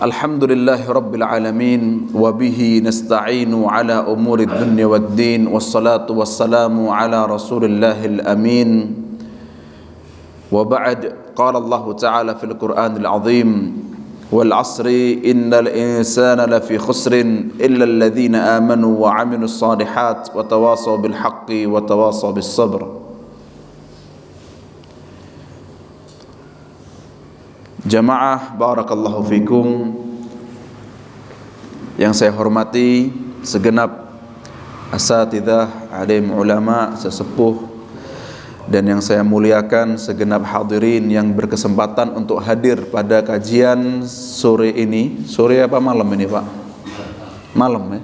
Alhamdulillahi Rabbil Alamin wa bihi nasta'inu ala umuri dunya wad din wassalatu wassalamu ala Rasulillahil amin wa ba'd. Qala Allah Ta'ala fil Qur'anil azim wal 'asri innal insana lafi khusrin illa alladhina amanu wa 'amilus shalihat wa tawasaw bil haqqi wa tawasaw bis sabr. Jamaah barakallahu fikum, yang saya hormati segenap asatidzah, alim ulama, sesepuh, dan yang saya muliakan segenap hadirin yang berkesempatan untuk hadir pada kajian sore ini. Sore apa malam ini, Pak? Malam ya.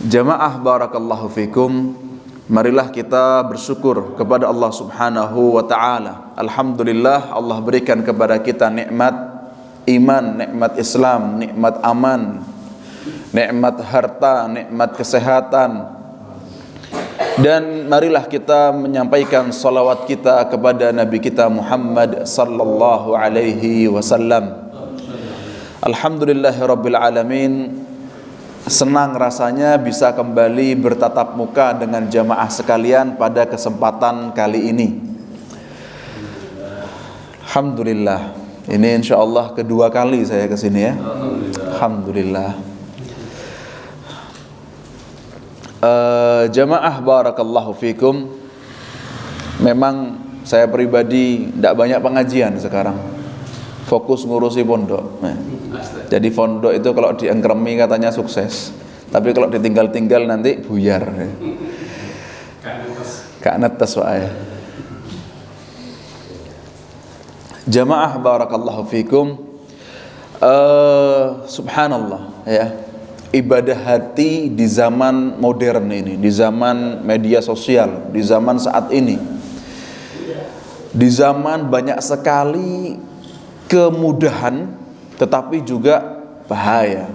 Jamaah barakallahu fikum, marilah kita bersyukur kepada Allah Subhanahu wa ta'ala. Alhamdulillah, Allah berikan kepada kita nikmat iman, nikmat Islam, nikmat aman, nikmat harta, nikmat kesehatan. Dan marilah kita menyampaikan salawat kita kepada Nabi kita Muhammad sallallahu alaihi wasallam. Alhamdulillahirabbil alamin. Senang rasanya bisa kembali bertatap muka dengan jamaah sekalian pada kesempatan kali ini. Alhamdulillah, ini insyaallah kedua kali saya kesini ya. Alhamdulillah. Jamaah barakallahu fikum, memang saya pribadi tidak banyak pengajian sekarang, fokus ngurusi pondok. Jadi pondok itu kalau diengkremi katanya sukses, tapi kalau ditinggal-tinggal nanti buyar. Kak netes wae. Jamaah barakallahu fikum, subhanallah ya, ibadah hati di zaman modern ini, di zaman media sosial, di zaman saat ini, di zaman banyak sekali kemudahan tetapi juga bahaya.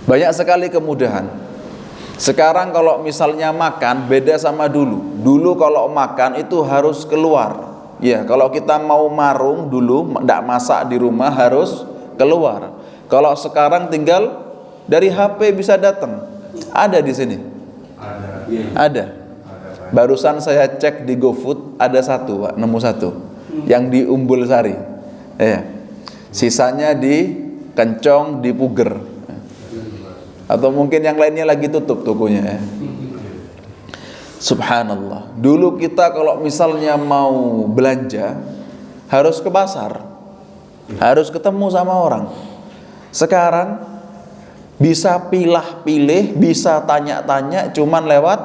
Banyak sekali kemudahan. Sekarang kalau misalnya makan beda sama dulu. Dulu kalau makan itu harus keluar. Ya, kalau kita mau marung dulu tidak masak di rumah harus keluar. Kalau sekarang tinggal dari HP bisa datang. Ada di sini. Ada. Barusan saya cek di GoFood ada satu, Pak, nemu satu. Yang di Umbul Sari. Sisanya di Kencong, di Puger, atau mungkin yang lainnya lagi tutup tokonya. Subhanallah. Dulu kita kalau misalnya mau belanja harus ke pasar, harus ketemu sama orang. Sekarang bisa pilih, bisa tanya-tanya cuman lewat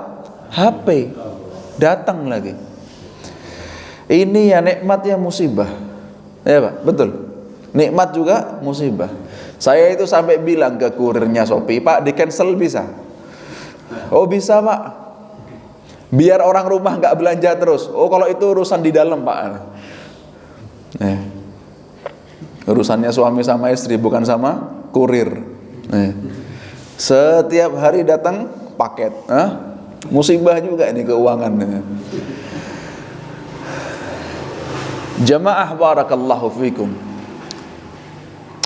HP, datang lagi. Ini ya nikmat ya musibah. Ya Pak, betul. Nikmat juga musibah. Saya itu sampai bilang ke kurirnya Shopee, Pak, di cancel bisa? Oh bisa Pak, biar orang rumah nggak belanja terus. Oh kalau itu urusan di dalam Pak. Urusannya suami sama istri, bukan sama kurir. Setiap hari datang paket. Musibah juga ini keuangan. Jamaah barakallahu fikum,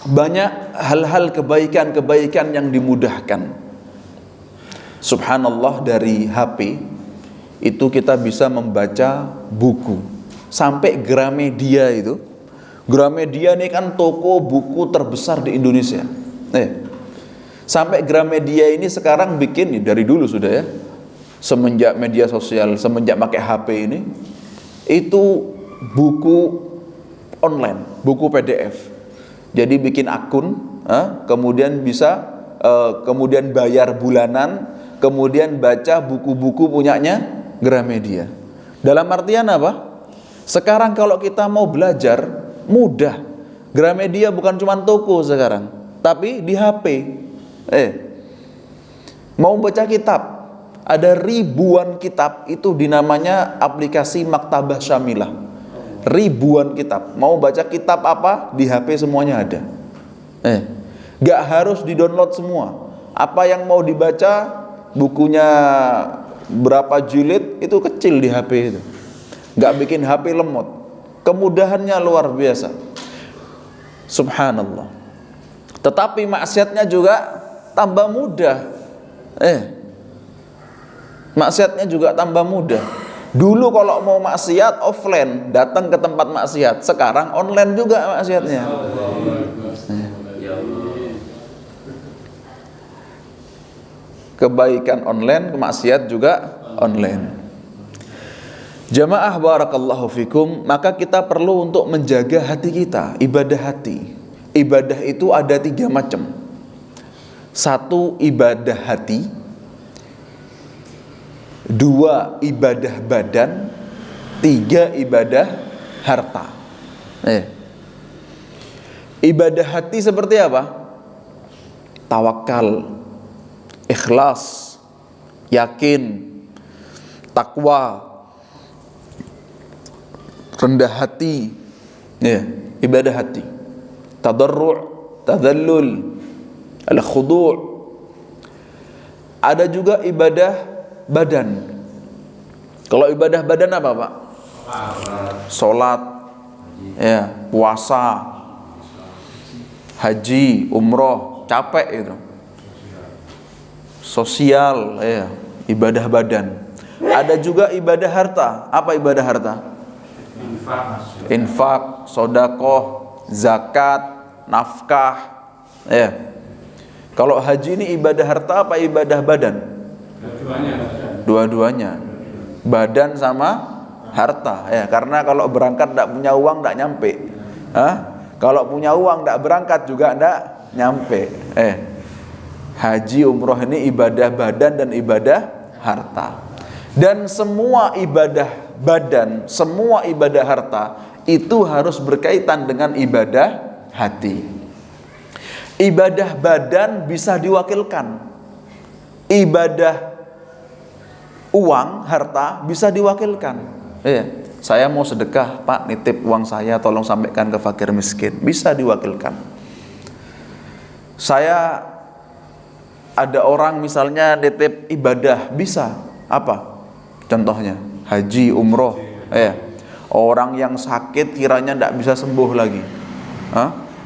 banyak hal-hal kebaikan-kebaikan yang dimudahkan. Subhanallah, dari HP itu kita bisa membaca buku. Sampai Gramedia itu, Gramedia ini kan toko buku terbesar di Indonesia. Sampai Gramedia ini sekarang bikin, dari dulu sudah ya, semenjak media sosial, semenjak pakai HP ini, itu buku online, buku PDF. Jadi bikin akun, kemudian bisa, kemudian bayar bulanan, kemudian baca buku-buku punyanya Gramedia. Dalam artian apa? Sekarang kalau kita mau belajar mudah. Gramedia bukan cuma toko sekarang, tapi di HP. Mau baca kitab, ada ribuan kitab itu dinamanya aplikasi Maktabah Syamilah. Ribuan kitab. Mau baca kitab apa, di HP semuanya ada. Gak harus di-download semua. Apa yang mau dibaca, bukunya berapa jilid, itu kecil di HP itu. Gak bikin HP lemot. Kemudahannya luar biasa. Subhanallah. Tetapi maksiatnya juga tambah mudah. Maksiatnya juga tambah mudah. Dulu kalau mau maksiat offline, datang ke tempat maksiat. Sekarang online juga maksiatnya. Kebaikan online, maksiat juga online. Jamaah barakallahu fikum, maka kita perlu untuk menjaga hati kita, ibadah hati. Ibadah itu ada 3 macam. 1 ibadah hati, 2 ibadah badan, 3 ibadah harta. Ibadah hati seperti apa? Tawakal, ikhlas, yakin, takwa, rendah hati, ibadah hati. Tadarru', tadallul, al-khudu'. Ada juga ibadah badan. Kalau ibadah badan apa, Pak? Salat, puasa, haji, umroh, capek itu. Sosial, ibadah badan. Ada juga ibadah harta. Apa ibadah harta? Infak, sodakoh, zakat, nafkah. Kalau haji ini ibadah harta apa ibadah badan? Dua-duanya. Badan sama harta. Karena kalau berangkat tidak punya uang tidak nyampe. Kalau punya uang tidak berangkat juga tidak nyampe. Haji umroh ini ibadah badan dan ibadah harta. Dan semua ibadah badan, semua ibadah harta itu harus berkaitan dengan ibadah hati. Ibadah badan bisa diwakilkan. Ibadah uang, harta bisa diwakilkan. Saya mau sedekah, Pak, nitip uang saya, tolong sampaikan ke fakir miskin. Bisa diwakilkan. Saya ada orang misalnya nitip ibadah, bisa. Apa? Contohnya haji, umroh. Orang yang sakit kiranya tidak bisa sembuh lagi,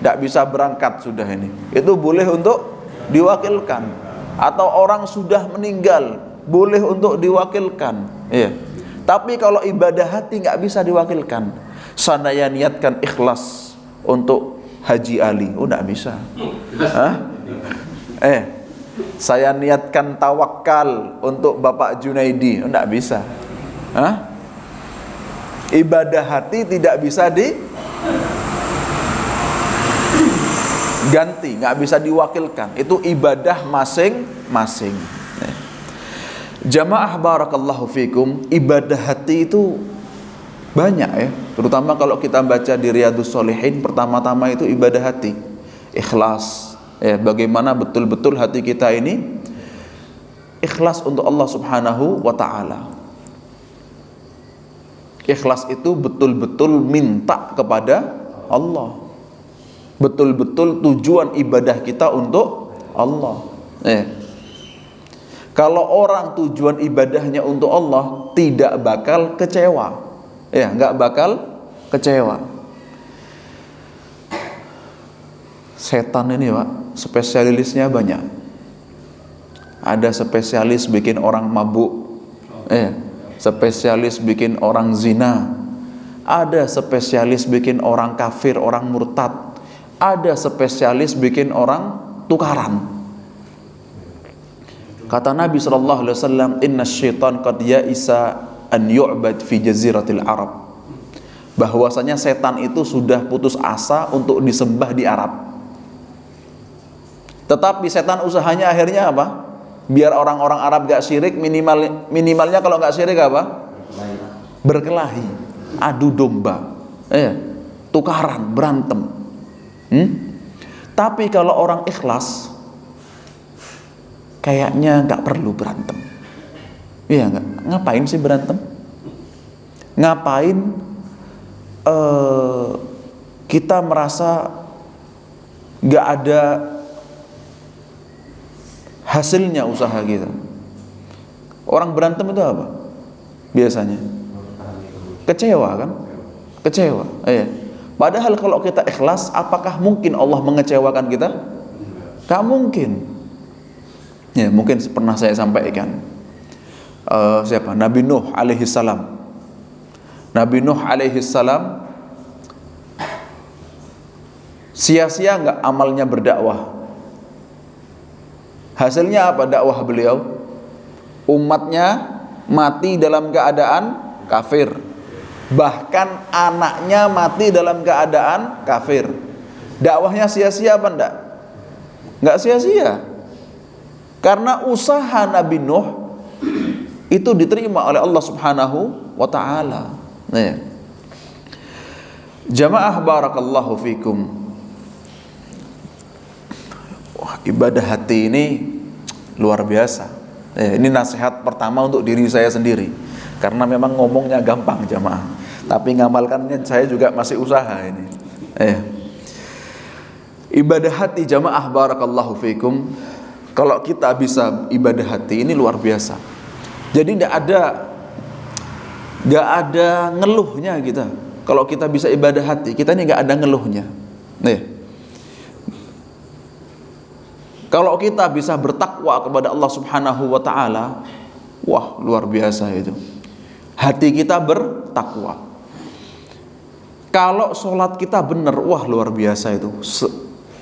tidak bisa berangkat sudah ini, itu boleh untuk diwakilkan. Atau orang sudah meninggal, boleh untuk diwakilkan. Tapi kalau ibadah hati nggak bisa diwakilkan. Saya niatkan ikhlas untuk Haji Ali, nggak bisa. Saya niatkan tawakal untuk Bapak Junaidi, enggak bisa. Ibadah hati tidak bisa diganti, nggak bisa diwakilkan. Itu ibadah masing-masing. Jamaah barakallahu fikum, ibadah hati itu banyak terutama kalau kita baca di Riyadhus Shalihin, pertama-tama itu ibadah hati, ikhlas. Bagaimana betul-betul hati kita ini ikhlas untuk Allah Subhanahu wa ta'ala. Ikhlas itu betul-betul minta kepada Allah, betul-betul tujuan ibadah kita untuk Allah. Kalau orang tujuan ibadahnya untuk Allah, tidak bakal kecewa. Nggak bakal kecewa. Setan ini, Pak, spesialisnya banyak. Ada spesialis bikin orang mabuk, spesialis bikin orang zina, ada spesialis bikin orang kafir, orang murtad, ada spesialis bikin orang tukaran. Kata Nabi SAW, inna syaitan qad ya'isa an yu'bad fi jaziratil Arab. Bahwasanya setan itu sudah putus asa untuk disembah di Arab. Tetapi setan usahanya akhirnya apa? Biar orang-orang Arab gak syirik, minimalnya kalau gak syirik apa? Berkelahi, adu domba, tukaran, berantem. Tapi kalau orang ikhlas, kayaknya gak perlu berantem. Iya gak? Ngapain sih berantem? Ngapain kita merasa gak ada hasilnya usaha kita? Orang berantem itu apa? Biasanya kecewa kan? Kecewa. Padahal kalau kita ikhlas, apakah mungkin Allah mengecewakan kita? Gak mungkin. Ya, mungkin pernah saya sampaikan. Siapa? Nabi Nuh alaihi salam. Nabi Nuh alaihi salam sia-sia nggak amalnya berdakwah? Hasilnya apa dakwah beliau? Umatnya mati dalam keadaan kafir. Bahkan anaknya mati dalam keadaan kafir. Dakwahnya sia-sia apa enggak? Enggak sia-sia. Karena usaha Nabi Nuh itu diterima oleh Allah Subhanahu wa taala. Jamaah barakallahu fikum. Wah, ibadah hati ini luar biasa. Ini nasihat pertama untuk diri saya sendiri. Karena memang ngomongnya gampang jamaah, tapi ngamalkannya saya juga masih usaha ini. Ibadah hati jamaah barakallahu fikum. Kalau kita bisa ibadah hati ini luar biasa. Jadi nggak ada ngeluhnya kita. Kalau kita bisa ibadah hati, kita ini nggak ada ngeluhnya. Kalau kita bisa bertakwa kepada Allah Subhanahu wa taala, wah luar biasa itu. Hati kita bertakwa. Kalau sholat kita benar, wah luar biasa itu.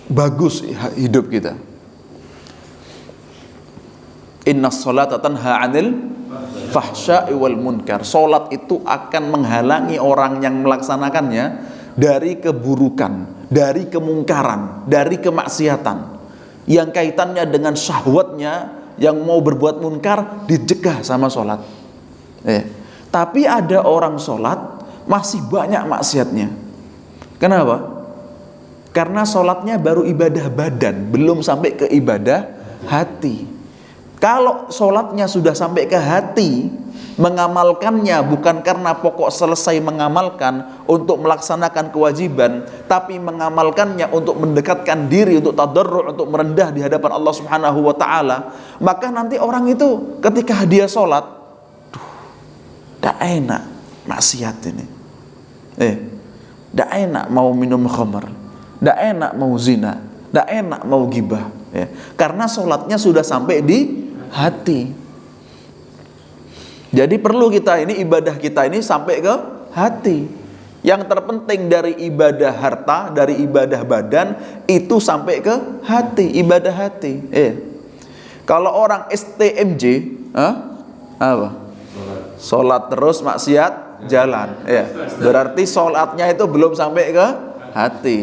Bagus hidup kita. Inna sholata tanha 'anil fahsya'i wal munkar. Sholat itu akan menghalangi orang yang melaksanakannya dari keburukan, dari kemungkaran, dari kemaksiatan. Yang kaitannya dengan syahwatnya, yang mau berbuat munkar dicegah sama sholat. Tapi ada orang sholat masih banyak maksiatnya. Kenapa? Karena sholatnya baru ibadah badan, belum sampai ke ibadah hati. Kalau sholatnya sudah sampai ke hati, mengamalkannya bukan karena pokok selesai mengamalkan untuk melaksanakan kewajiban, tapi mengamalkannya untuk mendekatkan diri, untuk tadarru', untuk merendah di hadapan Allah Subhanahu wa taala, maka nanti orang itu ketika dia sholat, dak enak maksiat ini. Dak enak mau minum khamar, dak enak mau zina, dak enak mau gibah, karena sholatnya sudah sampai di hati. Jadi perlu kita ini, ibadah kita ini sampai ke hati. Yang terpenting dari ibadah harta, dari ibadah badan, itu sampai ke hati, ibadah hati. Kalau orang STMJ, apa? Sholat terus maksiat jalan, berarti sholatnya itu belum sampai ke hati.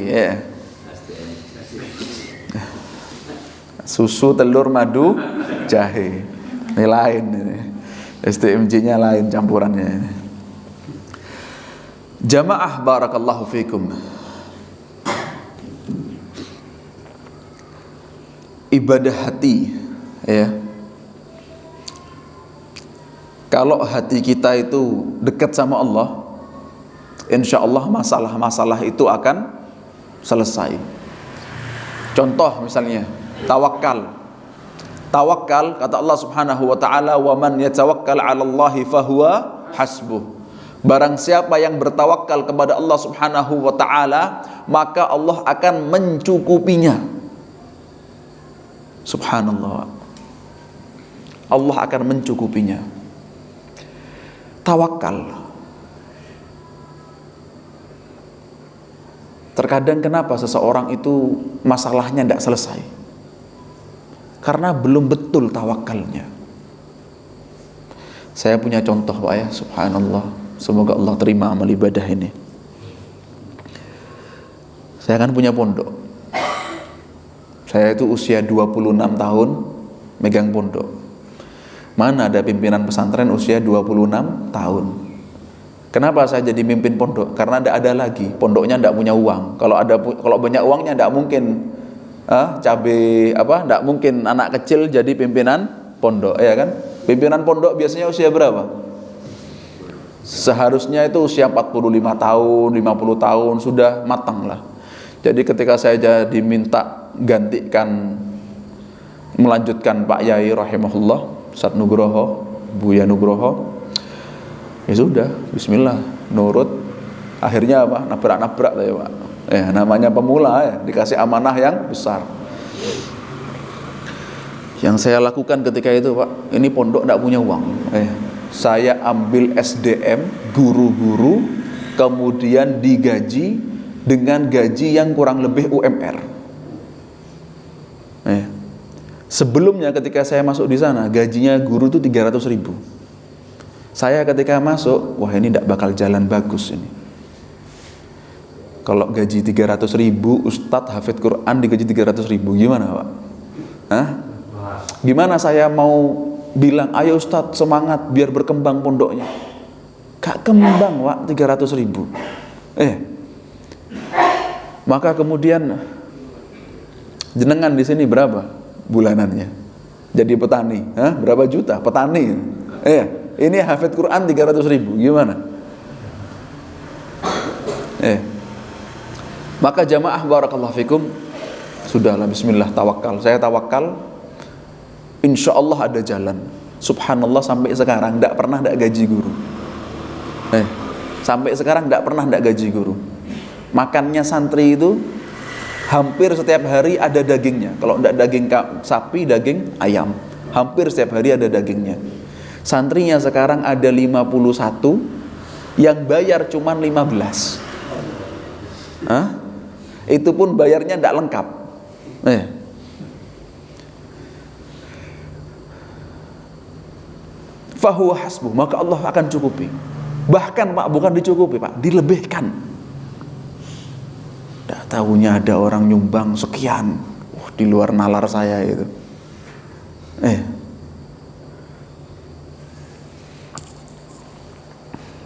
Susu, telur, madu, jahe, ini lain ini. STMJ-nya lain campurannya ini. Jamaah barakallahu fikum. Ibadah hati, kalau hati kita itu dekat sama Allah, insya Allah masalah-masalah itu akan selesai. Contoh misalnya tawakal. Tawakal, kata Allah Subhanahu wa taala, "Wa man yatawakkal 'ala Allahi fahuwa hasbuh." Barang siapa yang bertawakal kepada Allah Subhanahu wa taala, maka Allah akan mencukupinya. Subhanallah. Allah akan mencukupinya. Tawakal. Terkadang kenapa seseorang itu masalahnya tidak selesai? Karena belum betul tawakalnya. Saya punya contoh Pak ya, subhanallah. Semoga Allah terima amal ibadah ini. Saya kan punya pondok. Saya itu usia 26 tahun megang pondok. Mana ada pimpinan pesantren usia 26 tahun. Kenapa saya jadi mimpin pondok? Karena tidak ada lagi, pondoknya tidak punya uang. Kalau banyak uangnya tidak mungkin tidak mungkin anak kecil jadi pimpinan pondok, ya kan? Pimpinan pondok biasanya usia berapa? Seharusnya itu usia 45 tahun, 50 tahun sudah matang lah. Jadi ketika saya jadi minta gantikan melanjutkan Pak Yai rahimahullah, Ustaz Nugroho, Buya Nugroho, ya sudah, bismillah, nurut Akhirnya apa? Nabrak-nabrak ya Pak. Namanya pemula ya, dikasih amanah yang besar. Yang saya lakukan ketika itu Pak, ini pondok tidak punya uang. Saya ambil SDM, guru-guru, kemudian digaji dengan gaji yang kurang lebih UMR. Sebelumnya ketika saya masuk di sana, gajinya guru itu 300.000. Saya ketika masuk, wah ini tidak bakal jalan bagus ini. Kalau gaji 300.000, Ustadz hafid Quran digaji 300.000, gimana Pak? Gimana saya mau bilang, ayo Ustadz semangat biar berkembang pondoknya? Gak kembang Pak, 300.000. Maka kemudian jenengan di sini berapa bulanannya? Jadi petani, berapa juta? Petani. Ini hafid Quran 300.000, gimana? Maka jamaah barakallahu fikum, sudahlah bismillah, tawakal. Saya tawakal, insya Allah ada jalan. Subhanallah sampai sekarang tidak pernah tidak gaji guru. Sampai sekarang tidak pernah tidak gaji guru. Makannya santri itu hampir setiap hari ada dagingnya. Kalau tidak daging sapi, daging ayam. Hampir setiap hari ada dagingnya. Santrinya sekarang ada 51, yang bayar cuma 15. Itu pun bayarnya tidak lengkap. Fahuwa hasbuh, maka Allah akan cukupi. Bahkan Pak, bukan dicukupi Pak, dilebihkan. Tidak tahunya ada orang nyumbang sekian, di luar nalar saya itu.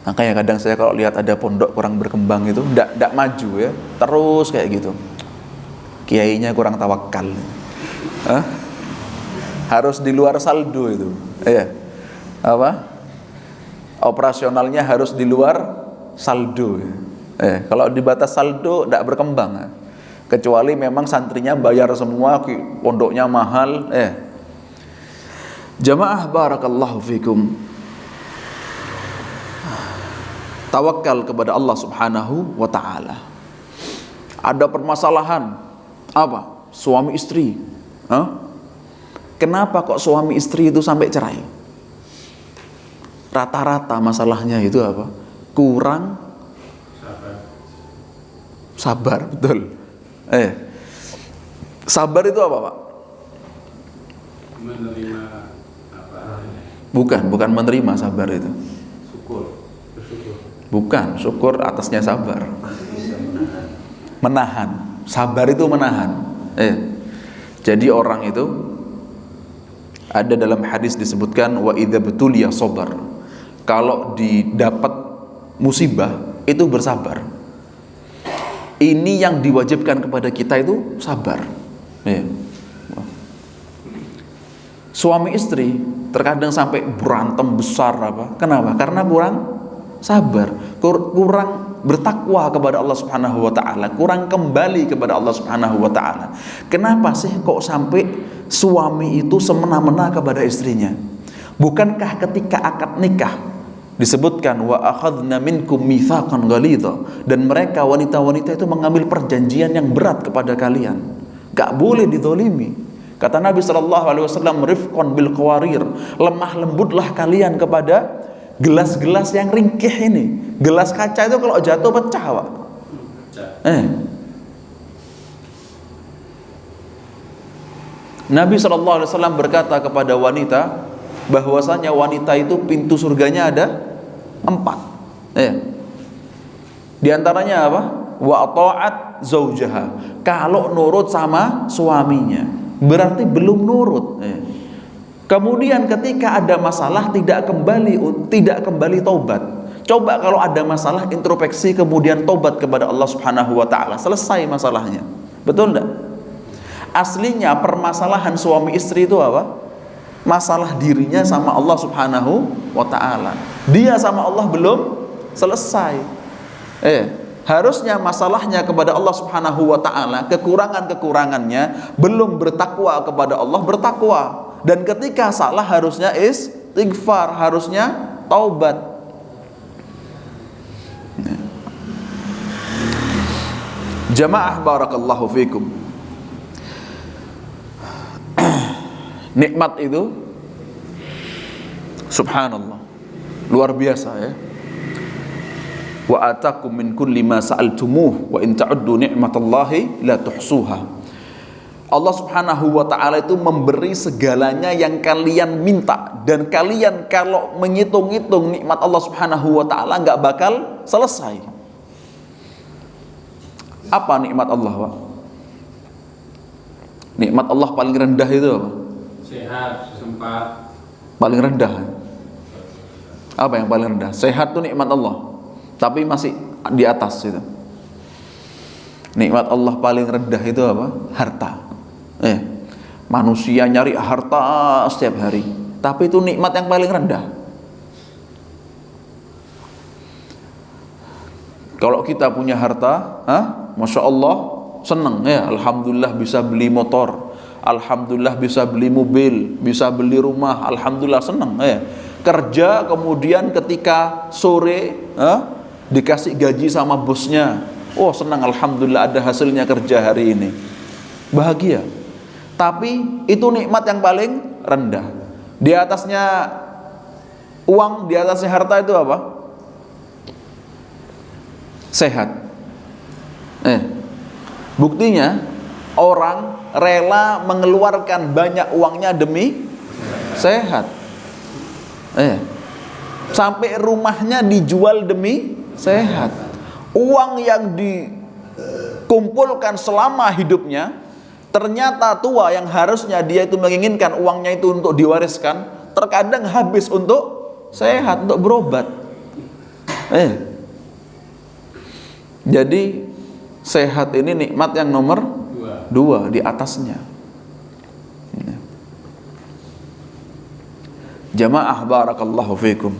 Makanya kadang saya kalau lihat ada pondok kurang berkembang itu tidak maju ya, terus kayak gitu. Kiainya kurang tawakal. Harus di luar saldo itu. Operasionalnya harus di luar saldo. Kalau di batas saldo tidak berkembang. Kecuali memang santrinya bayar semua, pondoknya mahal. Jamaah barakallahu fikum. Tawakal kepada Allah Subhanahu wa ta'ala. Ada permasalahan apa? Suami istri. Kenapa kok suami istri itu sampai cerai? Rata-rata masalahnya itu apa? Kurang sabar, betul. Sabar itu apa Pak? Menerima apa? Bukan menerima sabar itu. Bukan, syukur atasnya sabar. Menahan. Sabar itu menahan. Jadi orang itu ada dalam hadis disebutkan wa idza betuliya sabar. Kalau didapat musibah itu bersabar. Ini yang diwajibkan kepada kita itu sabar. Suami istri terkadang sampai berantem besar apa? Kenapa? Karena kurang sabar, kurang bertakwa kepada Allah Subhanahu wa ta'ala, kurang kembali kepada Allah Subhanahu wa ta'ala. Kenapa sih kok sampai suami itu semena-mena kepada istrinya? Bukankah ketika akad nikah disebutkan wa akhadna minkum mitsaqan ghalidha, dan mereka wanita-wanita itu mengambil perjanjian yang berat kepada kalian, gak boleh dizalimi. Kata Nabi SAW, rifqan bil qawarir, lemah lembutlah kalian kepada gelas-gelas yang ringkih ini. Gelas kaca itu kalau jatuh pecah Pak. Nabi SAW berkata kepada wanita bahwasanya wanita itu pintu surganya ada 4. Di antaranya apa? Wa ta'at zaujaha, kalau nurut sama suaminya, berarti belum nurut. Kemudian ketika ada masalah tidak kembali taubat. Coba kalau ada masalah introspeksi kemudian taubat kepada Allah Subhanahu wa ta'ala, selesai masalahnya. Betul enggak? Aslinya permasalahan suami istri itu apa? Masalah dirinya sama Allah Subhanahu wa ta'ala. Dia sama Allah belum selesai. Harusnya masalahnya kepada Allah Subhanahu wa ta'ala, kekurangannya, belum bertakwa kepada Allah, bertakwa. Dan ketika salah harusnya istighfar, harusnya taubat. Jamaah barakallahu fikum. Nikmat itu subhanallah luar biasa ya. Wa atakum min kulli ma sa'altumuh wa in ta'uddu ni'matallahi la tuhsuha. Allah Subhanahu wa taala itu memberi segalanya yang kalian minta, dan kalian kalau menghitung-hitung nikmat Allah Subhanahu wa taala nggak bakal selesai. Apa nikmat Allah, Pak? Nikmat Allah paling rendah itu apa? Sehat, sempat. Paling rendah. Apa yang paling rendah? Sehat itu nikmat Allah, tapi masih di atas itu. Nikmat Allah paling rendah itu apa? Harta. Manusia nyari harta setiap hari, tapi itu nikmat yang paling rendah. Kalau kita punya harta, masya Allah senang ya, alhamdulillah bisa beli motor, alhamdulillah bisa beli mobil, bisa beli rumah, alhamdulillah senang ya. Kerja kemudian ketika sore dikasih gaji sama bosnya, oh senang, alhamdulillah ada hasilnya kerja hari ini, bahagia. Tapi itu nikmat yang paling rendah. Di atasnya uang, di atasnya harta itu apa? Sehat. Buktinya orang rela mengeluarkan banyak uangnya demi sehat. Sampai rumahnya dijual demi sehat. Uang yang dikumpulkan selama hidupnya, ternyata tua yang harusnya dia itu menginginkan uangnya itu untuk diwariskan, terkadang habis untuk sehat, untuk berobat. Jadi sehat ini nikmat yang nomor 2 di atasnya. Jamaah barakallahu fikum.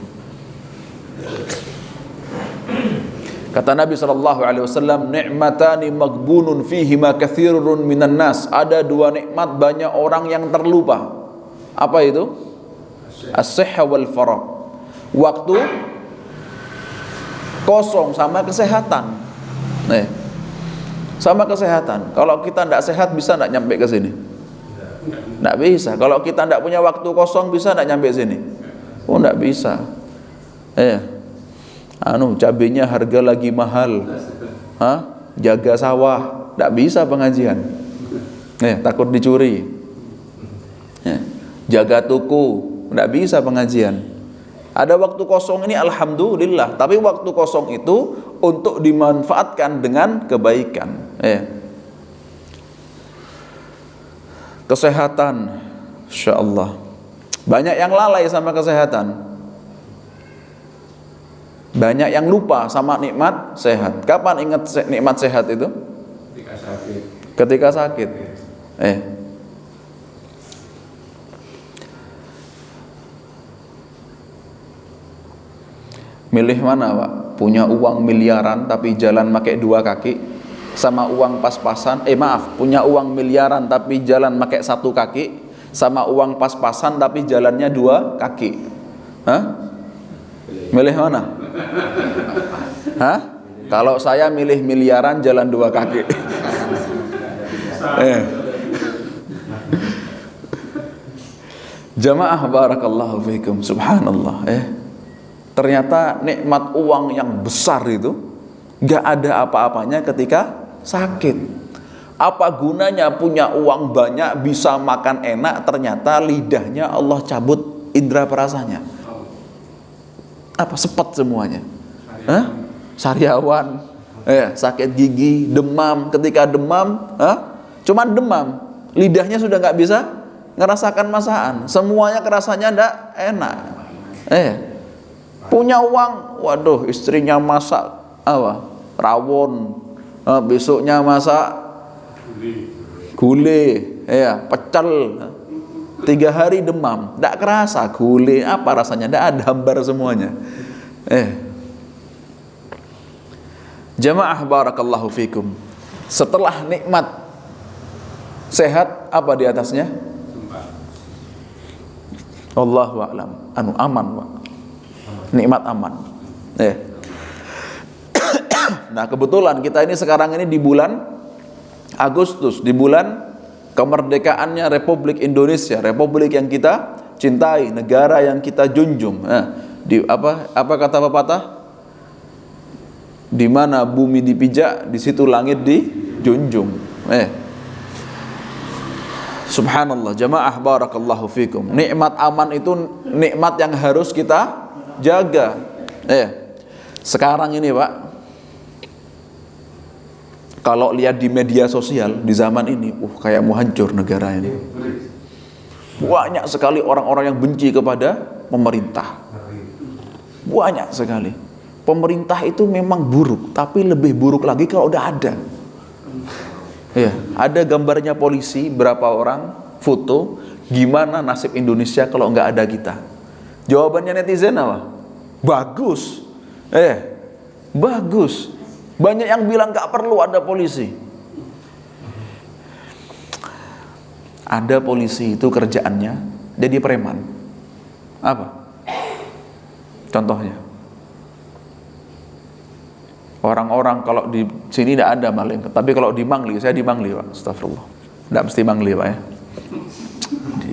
Kata Nabi SAW, ni'matani maghbunun fihima katsirun minan nas. Ada 2 nikmat banyak orang yang terlupa. Apa itu? As-sihha wal faragh. Waktu kosong sama kesehatan. Sama kesehatan. Kalau kita tidak sehat bisa tidak nyampe ke sini? Tidak bisa. Kalau kita tidak punya waktu kosong bisa tidak nyampe sini? Oh, tidak bisa. Cabenya harga lagi mahal, jaga sawah, tidak bisa pengajian, takut dicuri. Jaga toko, tidak bisa pengajian. Ada waktu kosong ini alhamdulillah, tapi waktu kosong itu untuk dimanfaatkan dengan kebaikan. Kesehatan, insyaallah. Banyak yang lalai sama kesehatan. Banyak yang lupa sama nikmat sehat. Kapan ingat nikmat sehat itu? Ketika sakit. Ketika sakit. Milih mana, Pak? Punya uang miliaran tapi jalan pakai 2 kaki, sama uang pas-pasan, punya uang miliaran tapi jalan pakai 1 kaki, sama uang pas-pasan tapi jalannya 2 kaki. Milih mana? Kalau saya milih miliaran jalan 2 kaki. Jamaah barakallahu fikum. Subhanallah. Ternyata nikmat uang yang besar itu gak ada apa-apanya ketika sakit. Apa gunanya punya uang banyak, bisa makan enak, ternyata lidahnya Allah cabut indera perasanya. Apa? Sepet semuanya. Sariawan, sakit gigi, demam. Ketika demam, cuman demam, lidahnya sudah nggak bisa ngerasakan masakan. Semuanya kerasanya ndak enak. Punya uang, waduh, istrinya masak rawon, besoknya masak gulai, pecel. 3 hari demam, ndak kerasa gulai apa rasanya, ndak ada, hambar semuanya. Jamaah barakallahu fikum. Setelah nikmat sehat, apa di atasnya? Allahu a'lam. Aman, Pak. Nikmat aman. Nah, kebetulan kita ini sekarang ini di bulan Agustus, di bulan kemerdekaannya Republik Indonesia, republik yang kita cintai, negara yang kita junjung. Di apa kata pepatah? Di mana bumi dipijak, di situ langit dijunjung. Subhanallah, jamaah barakallahu fikum. Nikmat aman itu nikmat yang harus kita jaga. Sekarang ini Pak, kalau lihat di media sosial di zaman ini, kayak mau hancur negara ini. Banyak sekali orang-orang yang benci kepada pemerintah. Banyak sekali. Pemerintah itu memang buruk, tapi lebih buruk lagi kalau udah ada. Ada gambarnya polisi, berapa orang, foto, gimana nasib Indonesia kalau nggak ada kita. Jawabannya netizen apa? Bagus. Bagus. Banyak yang bilang nggak perlu ada polisi. Ada polisi itu kerjaannya jadi preman. Apa? Contohnya, orang-orang kalau di sini tidak ada maling, tapi kalau di Mangli, saya di Mangli Pak, astagfirullah, tidak mesti Mangli Pak ya,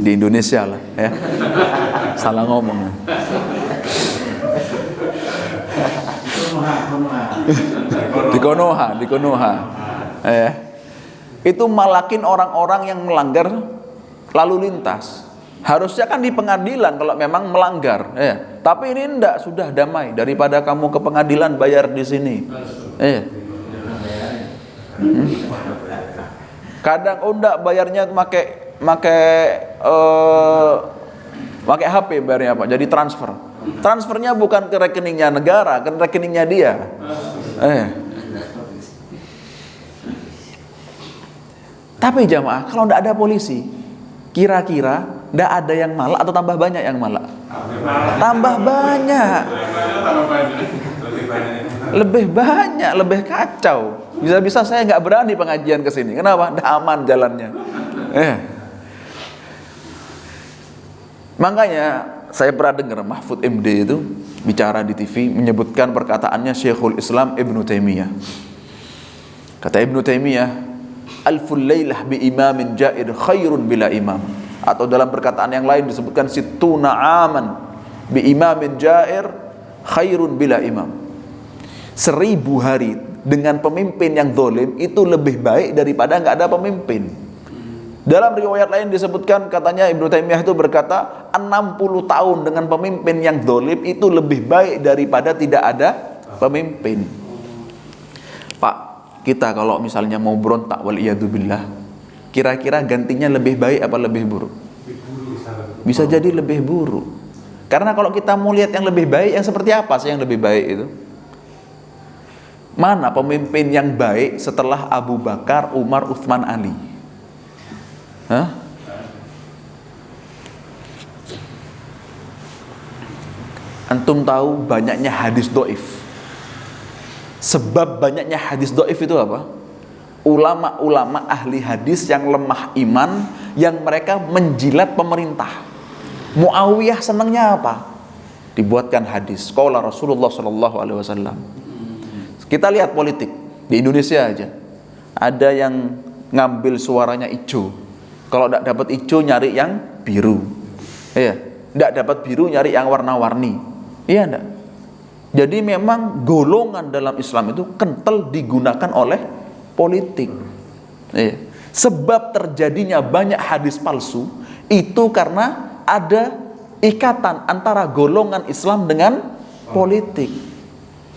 di Indonesia lah ya, salah ngomong. Di Konoha, itu malakin orang-orang yang melanggar lalu lintas. Harusnya kan di pengadilan kalau memang melanggar, tapi ini enggak, sudah damai, daripada kamu ke pengadilan bayar di sini. Kadang enggak, bayarnya pakai HP bayarnya Pak, jadi transfer. Transfernya bukan ke rekeningnya negara, ke rekeningnya dia. Tapi jamaah, kalau enggak ada polisi, kira-kira enggak ada yang malak atau tambah banyak yang malak? Tambah banyak. Lebih banyak, lebih kacau. Bisa-bisa saya nggak berani pengajian ke sini. Kenapa? Nggak aman jalannya. Makanya saya pernah dengar Mahfud MD itu bicara di TV, menyebutkan perkataannya Syekhul Islam Ibnu Taimiyah. Kata Ibnu Taimiyah, alful lailah bi imamin jair khairun bila imam. Atau dalam perkataan yang lain disebutkan situna aman bi imamin jair khairun bila imam. 1000 hari dengan pemimpin yang zalim itu lebih baik daripada nggak ada pemimpin. Dalam riwayat lain disebutkan, katanya Ibnu Taimiyah itu berkata 60 tahun dengan pemimpin yang zalim itu lebih baik daripada tidak ada pemimpin. Pak, kita kalau misalnya mau berontak waliyadzubillah, kira-kira gantinya lebih baik apa lebih buruk? Bisa jadi lebih buruk. Karena kalau kita mau lihat yang lebih baik, yang seperti apa sih yang lebih baik itu? Mana pemimpin yang baik setelah Abu Bakar, Umar, Utsman, Ali? Antum tahu banyaknya hadis doif. Sebab banyaknya hadis doif itu apa? Ulama-ulama ahli hadis yang lemah iman, yang mereka menjilat pemerintah. Muawiyah senangnya apa? Dibuatkan hadis. Qala Rasulullah SAW. Kita lihat politik di Indonesia aja. Ada yang ngambil suaranya hijau. Kalau tidak dapat hijau nyari yang biru. Tidak dapat biru nyari yang warna-warni. Iya enggak? Jadi memang golongan dalam Islam itu kental digunakan oleh politik. Sebab terjadinya banyak hadis palsu itu karena ada ikatan antara golongan Islam dengan politik.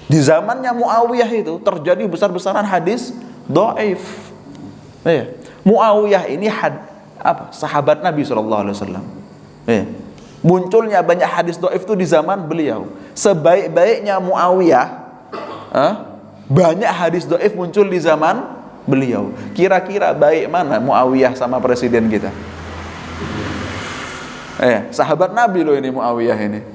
Di zamannya Muawiyah itu terjadi besar-besaran hadis dhaif. Muawiyah ini sahabat Nabi SAW. Munculnya banyak hadis dhaif itu di zaman beliau. Sebaik-baiknya Muawiyah, banyak hadis dhaif muncul di zaman beliau. Kira-kira baik mana Muawiyah sama presiden kita? Sahabat Nabi loh ini Muawiyah ini.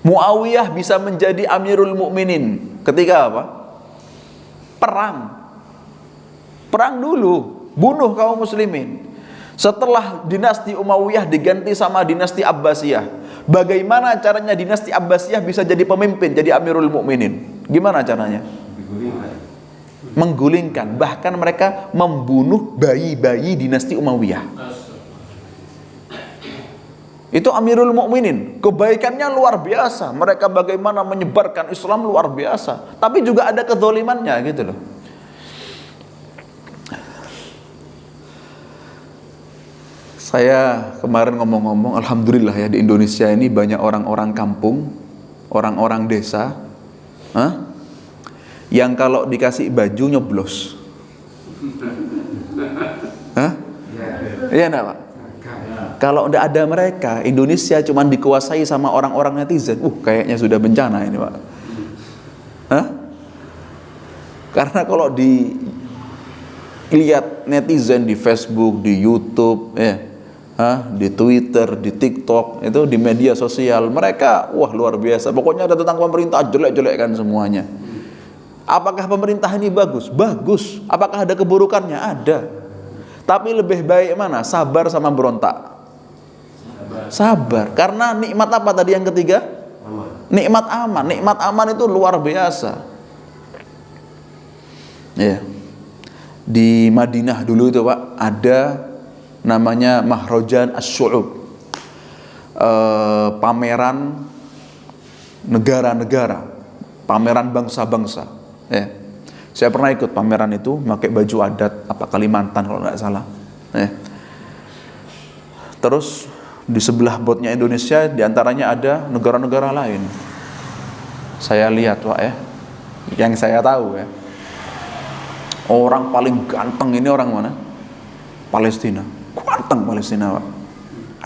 Muawiyah bisa menjadi Amirul Mukminin ketika apa? Perang dulu, bunuh kaum muslimin. Setelah dinasti Umayyah diganti sama dinasti Abbasiyah, bagaimana caranya dinasti Abbasiyah bisa jadi pemimpin, jadi Amirul Mukminin? Gimana caranya? menggulingkan, bahkan mereka membunuh bayi-bayi dinasti Umayyah. Itu Amirul Mukminin, kebaikannya luar biasa, mereka bagaimana menyebarkan Islam luar biasa, tapi juga ada kezalimannya gitu loh. Saya kemarin ngomong-ngomong, alhamdulillah ya, di Indonesia ini banyak orang-orang kampung, orang-orang desa, yang kalau dikasih baju nyoblos. Iya enggak, Pak? Kalau tidak ada mereka, Indonesia cuma dikuasai sama orang-orang netizen. Kayaknya sudah bencana ini, Pak. Karena kalau dilihat netizen di Facebook, di YouTube, di Twitter, di TikTok, itu di media sosial, mereka luar biasa. Pokoknya ada tentang pemerintah jelek-jelekkan semuanya. Apakah pemerintah ini bagus? Bagus. Apakah ada keburukannya? Ada. Tapi lebih baik mana? Sabar sama berontak. Sabar. Karena nikmat apa tadi yang ketiga? Nikmat aman. Nikmat aman itu luar biasa. Ya. Di Madinah dulu itu, Pak, ada namanya Mahrajan Asy-Syu'ub, pameran negara-negara, pameran bangsa-bangsa. Ya. Saya pernah ikut pameran itu, pakai baju adat Kalimantan kalau nggak salah. Ya. Terus di sebelah botnya Indonesia, diantaranya ada negara-negara lain. Saya lihat, Pak, ya, yang saya tahu ya, orang paling ganteng ini orang mana? Palestina. Ganteng Palestina, Pak.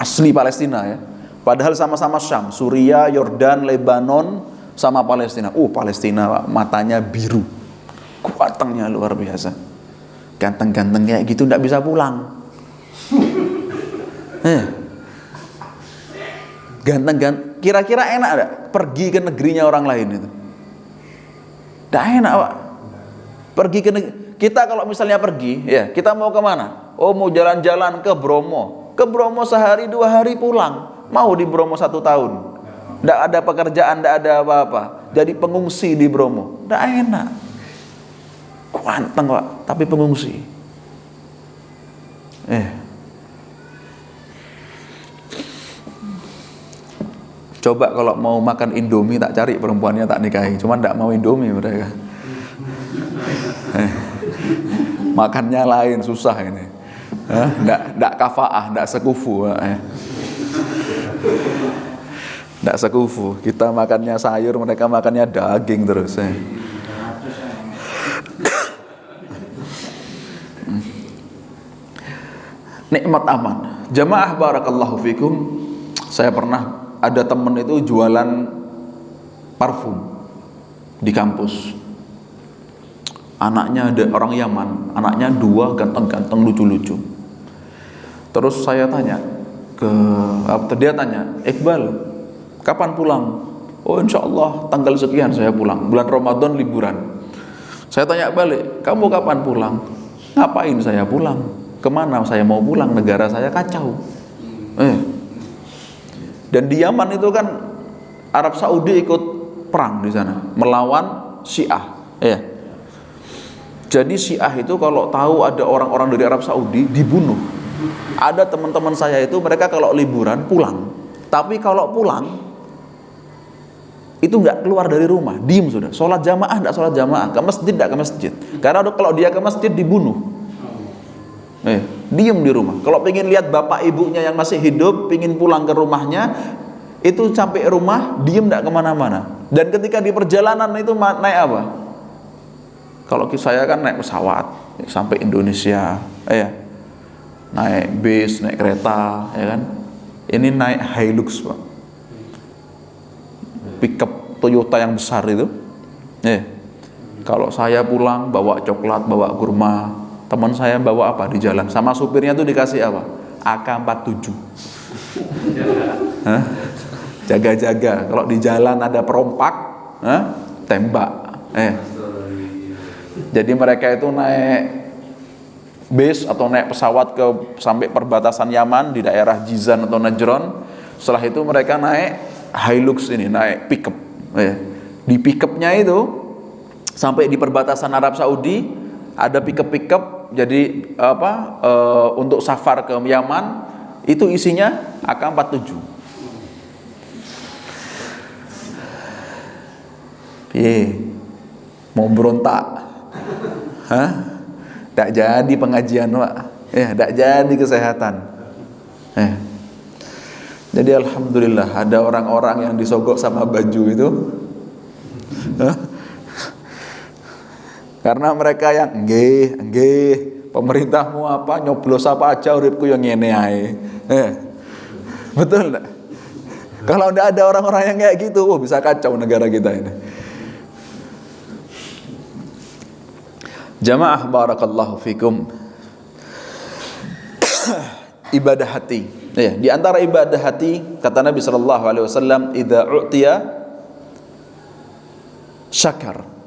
Asli Palestina ya. Padahal sama-sama Syam, Suria, Yordan, Lebanon, sama Palestina. Palestina, Pak, matanya biru. Gantengnya luar biasa. Ganteng-ganteng kayak gitu nggak bisa pulang. Ganteng-ganteng. Kira-kira enak nggak pergi ke negerinya orang lain itu? Nggak enak, Pak. Pergi ke negeri. Kita kalau misalnya pergi, ya, kita mau kemana? Mau jalan-jalan ke Bromo. Ke Bromo sehari 2 hari pulang. Mau di Bromo 1 tahun. Nggak ada pekerjaan, nggak ada apa-apa. Jadi pengungsi di Bromo. Nggak enak. Ganteng, Pak, tapi pengungsi. Coba kalau mau makan Indomie, tak cari perempuannya, tak nikahi. Cuman nggak mau Indomie mereka. Makannya lain, susah ini. Nggak kafaah, nggak sekufu. Nggak sekufu. Kita makannya sayur, mereka makannya daging terus. Nikmat aman. Jamaah barakallahu fikum. Saya pernah ada temen itu jualan parfum di kampus. Anaknya ada orang Yaman, anaknya 2 ganteng-ganteng, lucu-lucu. Terus saya tanya dia tanya, Iqbal, kapan pulang? Insya Allah tanggal sekian saya pulang, bulan Ramadan liburan. Saya tanya balik, kamu kapan pulang? Ngapain saya pulang? Kemana saya mau pulang? Negara saya kacau. Dan di Yaman itu kan Arab Saudi ikut perang di sana, melawan Syiah. Jadi Syiah itu kalau tahu ada orang-orang dari Arab Saudi dibunuh. Ada teman-teman saya itu mereka kalau liburan pulang, tapi kalau pulang itu nggak keluar dari rumah, diem sudah. Sholat jamaah nggak sholat jamaah, ke masjid nggak ke masjid. Karena kalau dia ke masjid dibunuh. Diem di rumah. Kalau pengen lihat bapak ibunya yang masih hidup, pengen pulang ke rumahnya, itu sampai rumah diem nggak kemana-mana. Dan ketika di perjalanan itu naik apa? Kalau saya kan naik pesawat sampai Indonesia, naik bis, naik kereta, ya kan? Ini naik Hilux, Pak, pickup Toyota yang besar itu. Kalau saya pulang bawa coklat, bawa kurma. Teman saya bawa apa di jalan? Sama supirnya tuh dikasih apa? AK-47. Jaga-jaga. Kalau di jalan ada perompak, tembak. Jadi mereka itu naik bis atau naik pesawat sampai perbatasan Yaman di daerah Jizan atau Najran. Setelah itu mereka naik Hilux ini, naik pickup. Di pickupnya itu Sampai di perbatasan Arab Saudi ada pickup jadi untuk safar ke Yaman itu isinya AK-47. Mau berontak? Hah? Tidak jadi pengajian, Pak. Tidak jadi kesehatan. Jadi alhamdulillah ada orang-orang yang disogok sama baju itu. Karena mereka yang nggih, pemerintahmu apa nyoblos apa aja uripku yang ngene ae. Betul enggak? Kalau enggak ada orang-orang yang kayak gitu, bisa kacau negara kita ini. Jamaah barakallahu fikum. Ibadah hati. Di antara ibadah hati kata Nabi sallallahu alaihi wasallam, "Idza u'tiya syakar."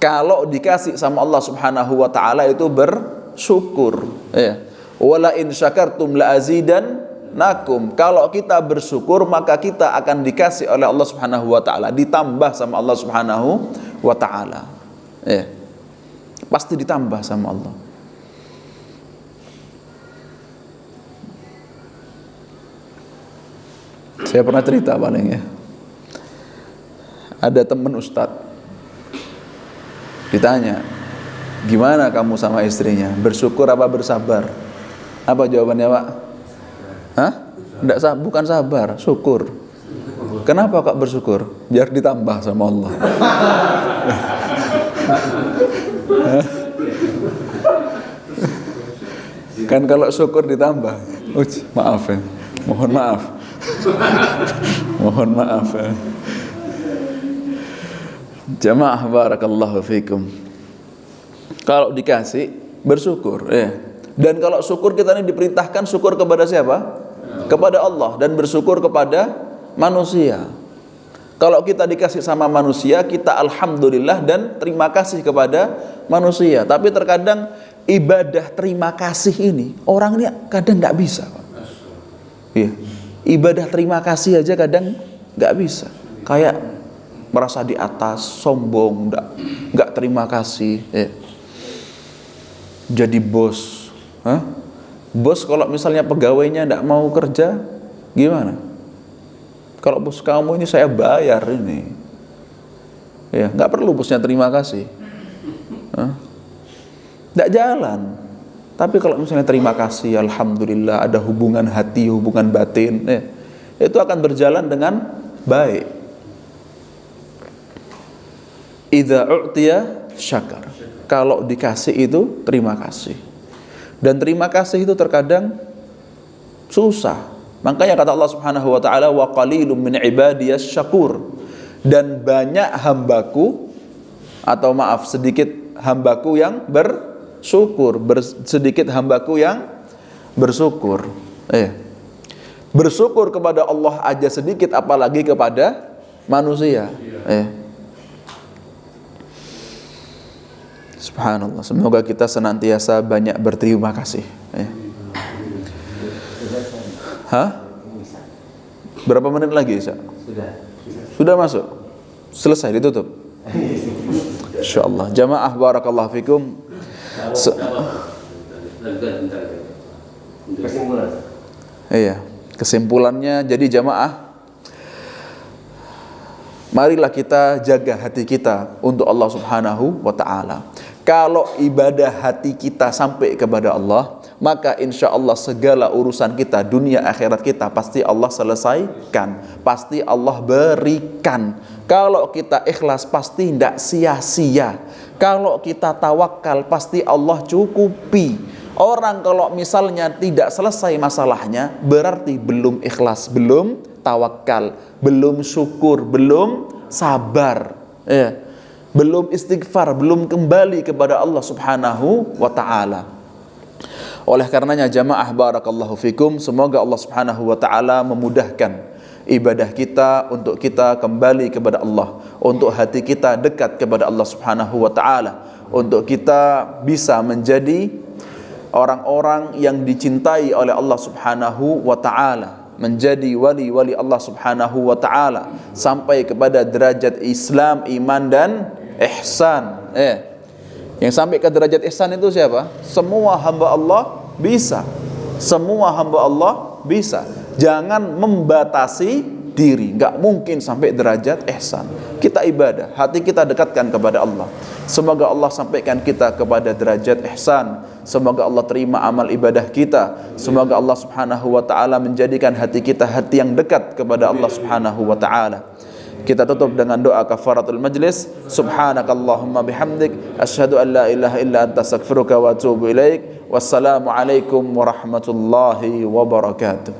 Kalau dikasih sama Allah Subhanahu wa taala itu bersyukur. Wala in syakartum la azidannakum. Kalau kita bersyukur maka kita akan dikasih oleh Allah Subhanahu wa taala, ditambah sama Allah Subhanahu wa taala. Pasti ditambah sama Allah. Saya pernah cerita paling ya. Ada teman ustadz ditanya, gimana kamu sama istrinya? Bersyukur apa bersabar? Apa jawabannya, Pak? Bukan sabar, syukur. Kenapa kok bersyukur? Biar ditambah sama Allah. Kan kalau syukur ditambah. Maaf ya. Mohon maaf. Mohon maaf ya. Jamaah barakallahu fikum. Kalau dikasih bersyukur Dan kalau syukur kita ini diperintahkan syukur kepada siapa? Kepada Allah, dan bersyukur kepada manusia. Kalau kita dikasih sama manusia, kita alhamdulillah dan terima kasih kepada manusia. Tapi terkadang ibadah terima kasih ini orang ini kadang nggak bisa. Ibadah terima kasih aja kadang nggak bisa. Kayak merasa di atas, sombong, nggak terima kasih. Jadi bos, bos kalau misalnya pegawainya nggak mau kerja, gimana? Kalau bos kamu ini saya bayar ini, nggak perlu bosnya terima kasih, nggak jalan. Tapi kalau misalnya terima kasih, alhamdulillah ada hubungan hati, hubungan batin, itu akan berjalan dengan baik. Idza u'tiya syakar. Kalau dikasih itu terima kasih. Dan terima kasih itu terkadang susah. Makanya kata Allah Subhanahu wa taala, wa qalilum min ibadiyas syakur. Dan banyak hambaku, atau maaf sedikit hambaku yang bersyukur, sedikit hambaku yang bersyukur. Bersyukur kepada Allah aja sedikit, apalagi kepada manusia. Subhanallah. Semoga kita senantiasa banyak berterima kasih. Berapa menit lagi, Isa? Sudah masuk? Selesai, ditutup? Insyaallah. Jamaah barakallahu fikum. Kesimpulannya jadi jamaah, marilah kita jaga hati kita untuk Allah Subhanahu wa ta'ala. Kalau ibadah hati kita sampai kepada Allah, maka insya Allah segala urusan kita, dunia akhirat kita, pasti Allah selesaikan, pasti Allah berikan. Kalau kita ikhlas, pasti tidak sia-sia. Kalau kita tawakal, pasti Allah cukupi. Orang kalau misalnya tidak selesai masalahnya, berarti belum ikhlas, belum tawakal, belum syukur, belum sabar, belum istighfar, belum kembali kepada Allah Subhanahu wa ta'ala. Oleh karenanya jamaah barakallahu fikum, semoga Allah Subhanahu wa ta'ala memudahkan ibadah kita, untuk kita kembali kepada Allah, untuk hati kita dekat kepada Allah Subhanahu wa ta'ala, untuk kita bisa menjadi orang-orang yang dicintai oleh Allah Subhanahu wa ta'ala, menjadi wali-wali Allah Subhanahu wa ta'ala, sampai kepada derajat Islam, iman dan ihsan. Yang sampai ke derajat ihsan itu siapa? Semua hamba Allah bisa. Semua hamba Allah bisa. Jangan membatasi diri. Enggak mungkin sampai derajat ihsan. Kita ibadah, hati kita dekatkan kepada Allah. Semoga Allah sampaikan kita kepada derajat ihsan. Semoga Allah terima amal ibadah kita. Semoga Allah Subhanahu wa taala menjadikan hati kita hati yang dekat kepada Allah Subhanahu wa taala. Kita tutup dengan doa kafaratul majlis. Subhanakallahumma bihamdik asyhadu an la ilaha illa anta astaghfiruka wa atubu ilaik. Wassalamu alaikum warahmatullahi wabarakatuh.